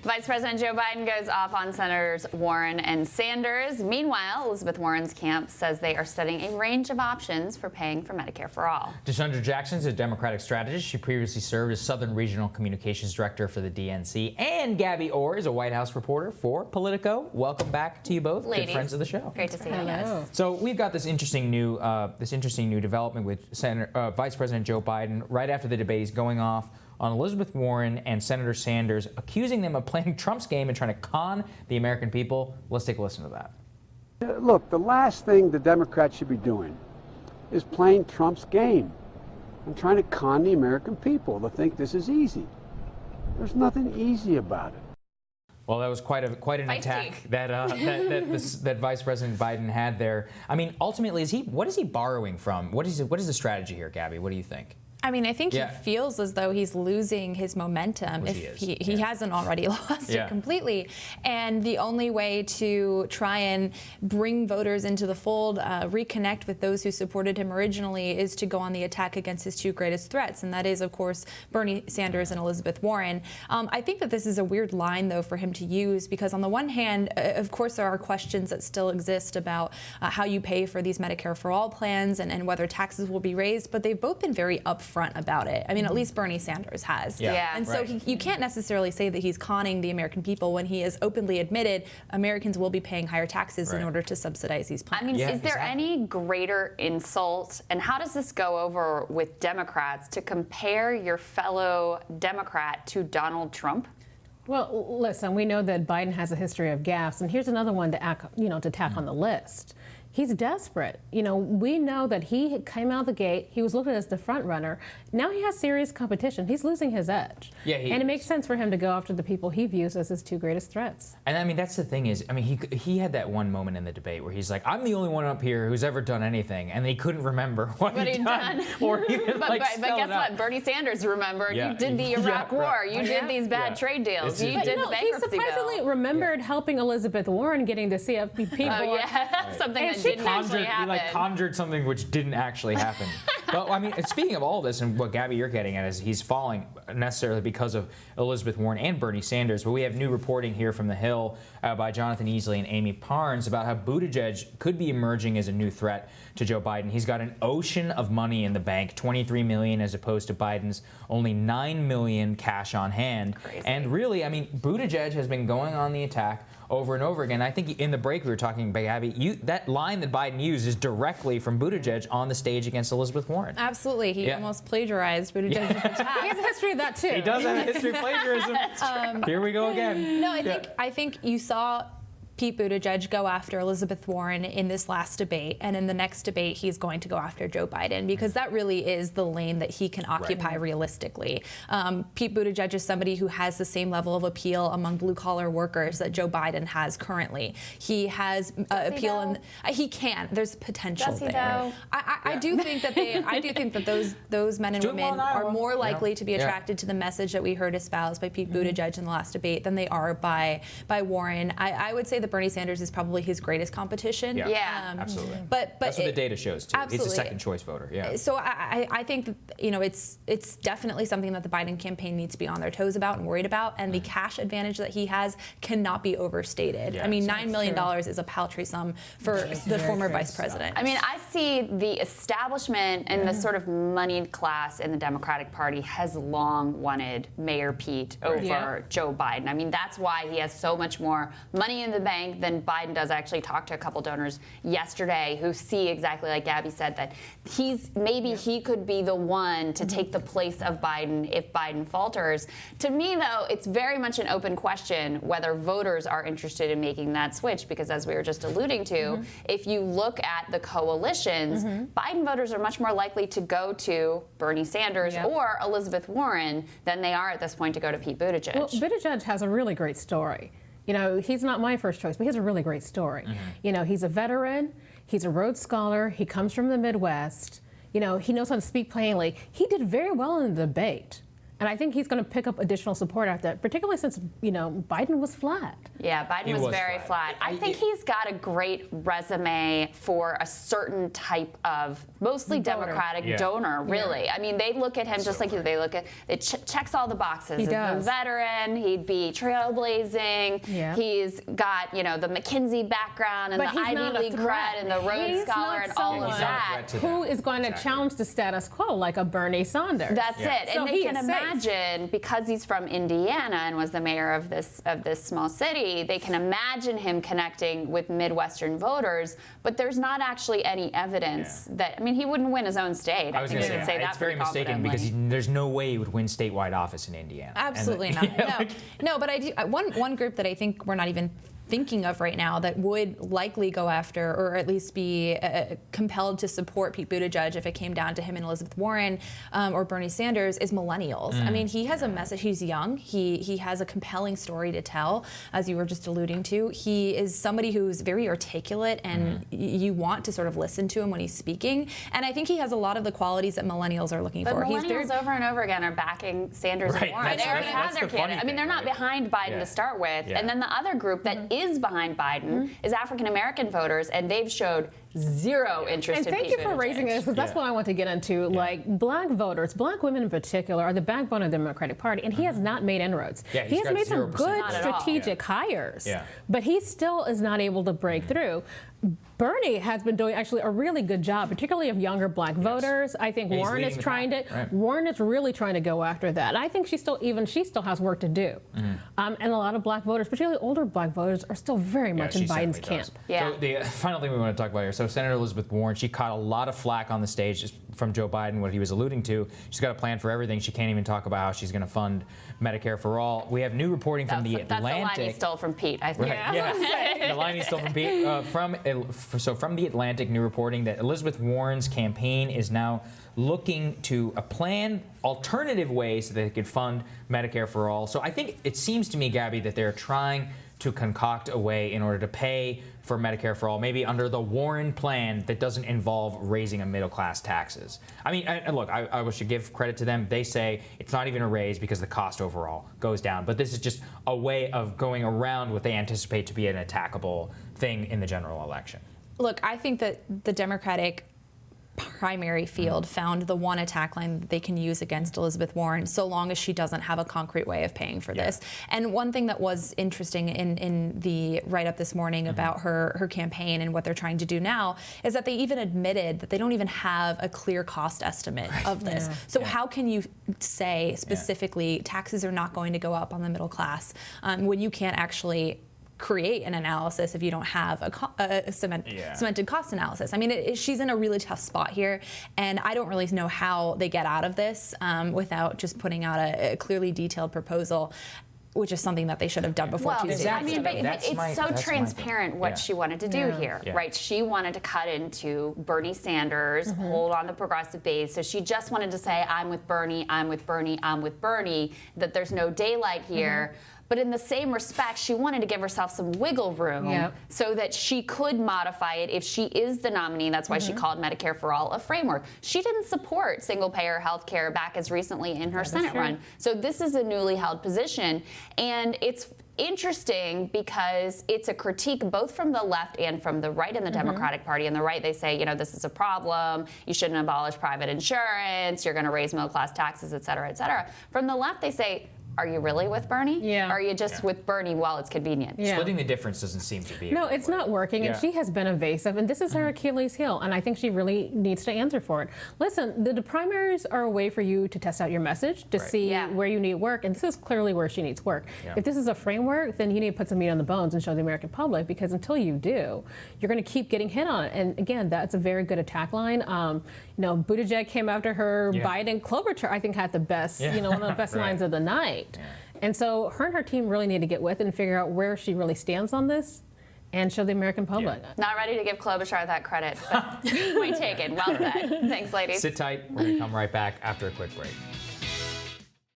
Vice President Joe Biden goes off on Senators Warren and Sanders. Meanwhile, Elizabeth Warren's camp says they are studying a range of options for paying for Medicare for all. Deshandra Jackson is a Democratic strategist. She previously served as Southern Regional Communications Director for the DNC. And Gabby Orr is a White House reporter for Politico. Welcome back to you both. Ladies. Good friends of the show. Great to see you. Hello. So we've got this interesting new development with Vice President Joe Biden right after the debate. He's going off on Elizabeth Warren and Senator Sanders, accusing them of playing Trump's game and trying to con the American people. Let's take a listen to that. Look, the last thing the Democrats should be doing is playing Trump's game and trying to con the American people to think this is easy. There's nothing easy about it. Well, that was quite an Feisty. attack that Vice President Biden had there. I mean, ultimately, what is he borrowing from? What is the strategy here, Gabby? What do you think? I mean, I think he feels as though he's losing his momentum if he hasn't already lost it completely. And the only way to try and bring voters into the fold, reconnect with those who supported him originally, is to go on the attack against his two greatest threats. And that is, of course, Bernie Sanders and Elizabeth Warren. I think that this is a weird line, though, for him to use, because on the one hand, of course, there are questions that still exist about how you pay for these Medicare for all plans and whether taxes will be raised. But they've both been very upfront about it. I mean, at least Bernie Sanders has. And so you can't necessarily say that he's conning the American people when he has openly admitted Americans will be paying higher taxes in order to subsidize these plans. I mean, is there any greater insult, and how does this go over with Democrats, to compare your fellow Democrat to Donald Trump? Well, listen, we know that Biden has a history of gaffes, and here's another one to tack on the list. He's desperate. We know that he came out the gate. He was looked at as the front runner. Now he has serious competition. He's losing his edge. And it makes sense for him to go after the people he views as his two greatest threats. And I mean, that's the thing is, I mean, he had that one moment in the debate where he's like, I'm the only one up here who's ever done anything. And he couldn't remember what he'd done. Or even, but guess what? Bernie Sanders remembered. You did the Iraq War. You did these bad trade deals. You did the bankruptcy bill. He surprisingly remembered helping Elizabeth Warren getting the CFPB board. Something that didn't actually happen. He conjured something which didn't actually happen. But I mean, speaking of all this, and what Gabby, you're getting at is he's falling necessarily because of Elizabeth Warren and Bernie Sanders. But we have new reporting here from The Hill by Jonathan Easley and Amy Parnes about how Buttigieg could be emerging as a new threat to Joe Biden. He's got an ocean of money in the bank, $23 million as opposed to Biden's only $9 million cash on hand. Crazy. And really, I mean, Buttigieg has been going on the attack over and over again. I think in the break we were talking about, Gabby, that line that Biden used is directly from Buttigieg on the stage against Elizabeth Warren. Absolutely. He almost plagiarized Buttigieg's attack. He has a history of that, too. He does have a history of plagiarism. Here we go again. No, I think you saw Pete Buttigieg go after Elizabeth Warren in this last debate, and in the next debate he's going to go after Joe Biden, because that really is the lane that he can occupy realistically. Pete Buttigieg is somebody who has the same level of appeal among blue-collar workers that Joe Biden has currently. He has appeal, and he can. There's potential there. I do think that those men and women are more likely to be attracted to the message that we heard espoused by Pete Buttigieg in the last debate than they are by Warren. I would say that Bernie Sanders is probably his greatest competition. Absolutely. But that's what the data shows too. Absolutely. He's a second choice voter. So I think that, it's definitely something that the Biden campaign needs to be on their toes about and worried about. And the cash advantage that he has cannot be overstated. I mean, $9 million is a paltry sum for the former vice president. I mean, I see the establishment and the sort of moneyed class in the Democratic Party has long wanted Mayor Pete over Joe Biden. I mean, that's why he has so much more money in the bank than Biden does. I actually talked to a couple donors yesterday who see exactly like Gabby said, that he could be the one to take the place of Biden if Biden falters. To me, though, it's very much an open question whether voters are interested in making that switch, because as we were just alluding to, if you look at the coalitions, Biden voters are much more likely to go to Bernie Sanders or Elizabeth Warren than they are at this point to go to Pete Buttigieg. Well, Buttigieg has a really great story. He's not my first choice, but he has a really great story. He's a veteran. He's a Rhodes Scholar. He comes from the Midwest. He knows how to speak plainly. He did very well in the debate. And I think he's going to pick up additional support after that, particularly since, Biden was flat. Yeah, Biden was very flat. I think he's got a great resume for a certain type of mostly Democratic donor, really. Yeah. I mean, they look at him just like you. They look at it checks all the boxes. He's a veteran. He'd be trailblazing. Yeah. He's got, the McKinsey background and the Ivy League cred and the Rhodes Scholar and all of that. Who is going to challenge the status quo like a Bernie Sanders? That's it. So and they can imagine, because he's from Indiana and was the mayor of this small city, they can imagine him connecting with Midwestern voters, but there's not actually any evidence that, he wouldn't win his own state. I was going to say that. It's very mistaken because there's no way he would win statewide office in Indiana. Absolutely not. No, but I do. One group that I think we're not even thinking of right now that would likely go after, or at least be compelled to support Pete Buttigieg if it came down to him and Elizabeth Warren or Bernie Sanders, is millennials. He has a message. He's young. He has a compelling story to tell, as you were just alluding to. He is somebody who's very articulate, and you want to sort of listen to him when he's speaking. And I think he has a lot of the qualities that millennials are looking for. Millennials over and over again are backing Sanders and Warren. They already have their candidate. They're not behind Biden to start with. And then the other group that is behind Biden is African American voters, and they've showed zero interest in Pete Buttigieg. And thank you for raising this, because that's what I want to get into. Like, black voters, black women in particular, are the backbone of the Democratic Party, and he has not made inroads. He has made some good strategic hires, but he still is not able to break through. Bernie has been doing actually a really good job, particularly of younger black voters. I think Warren is trying to. Right. Warren is really trying to go after that. And I think she still has work to do. And a lot of black voters, particularly older black voters, are still very much in Biden's camp. So the final thing we want to talk about here. So Senator Elizabeth Warren, she caught a lot of flack on the stage just from Joe Biden, what he was alluding to. She's got a plan for everything. She can't even talk about how she's going to fund Medicare for all. We have new reporting from the Atlantic. That's the line he stole from Pete, I think. The line he stole from Pete. From the Atlantic, new reporting that Elizabeth Warren's campaign is now looking to plan alternative ways that they could fund Medicare for all. So I think it seems to me, Gabby, that they're trying to concoct a way in order to pay for Medicare for all, maybe under the Warren plan that doesn't involve raising a middle-class taxes. Look, I should give credit to them. They say it's not even a raise because the cost overall goes down. But this is just a way of going around what they anticipate to be an attackable thing in the general election. Look, I think that the Democratic primary field found the one attack line that they can use against Elizabeth Warren, so long as she doesn't have a concrete way of paying for this. And one thing that was interesting in the write-up this morning about her campaign and what they're trying to do now is that they even admitted that they don't even have a clear cost estimate of this. So how can you say specifically taxes are not going to go up on the middle class when you can't actually create an analysis if you don't have a cemented cost analysis? She's in a really tough spot here, and I don't really know how they get out of this without just putting out a clearly detailed proposal, which is something that they should have done before Tuesday. It's so transparent what she wanted to do here, right? She wanted to cut into Bernie Sanders, hold on the progressive base. So she just wanted to say, I'm with Bernie, I'm with Bernie, I'm with Bernie, that there's no daylight here. But in the same respect, she wanted to give herself some wiggle room so that she could modify it if she is the nominee. That's why she called Medicare for All a framework. She didn't support single-payer health care back as recently in her Senate run. So this is a newly held position. And it's interesting because it's a critique both from the left and from the right in the Democratic Party. And the right, they say, this is a problem. You shouldn't abolish private insurance. You're going to raise middle-class taxes, et cetera, et cetera. From the left, they say, are you really with Bernie? Or are you just with Bernie while it's convenient? Splitting the difference doesn't seem to be. No, it's not working, and she has been evasive, and this is her Achilles heel, and I think she really needs to answer for it. Listen, the primaries are a way for you to test out your message, to see where you need work, and this is clearly where she needs work. If this is a framework, then you need to put some meat on the bones and show the American public, because until you do, you're going to keep getting hit on it. And again, that's a very good attack line. Buttigieg came after her. Biden, Klobuchar, I think, had the best, one of the best lines of the night. And so her and her team really need to get with it and figure out where she really stands on this and show the American public. Not ready to give Klobuchar that credit, but point taken. Well said. Thanks, ladies. Sit tight. We're going to come right back after a quick break.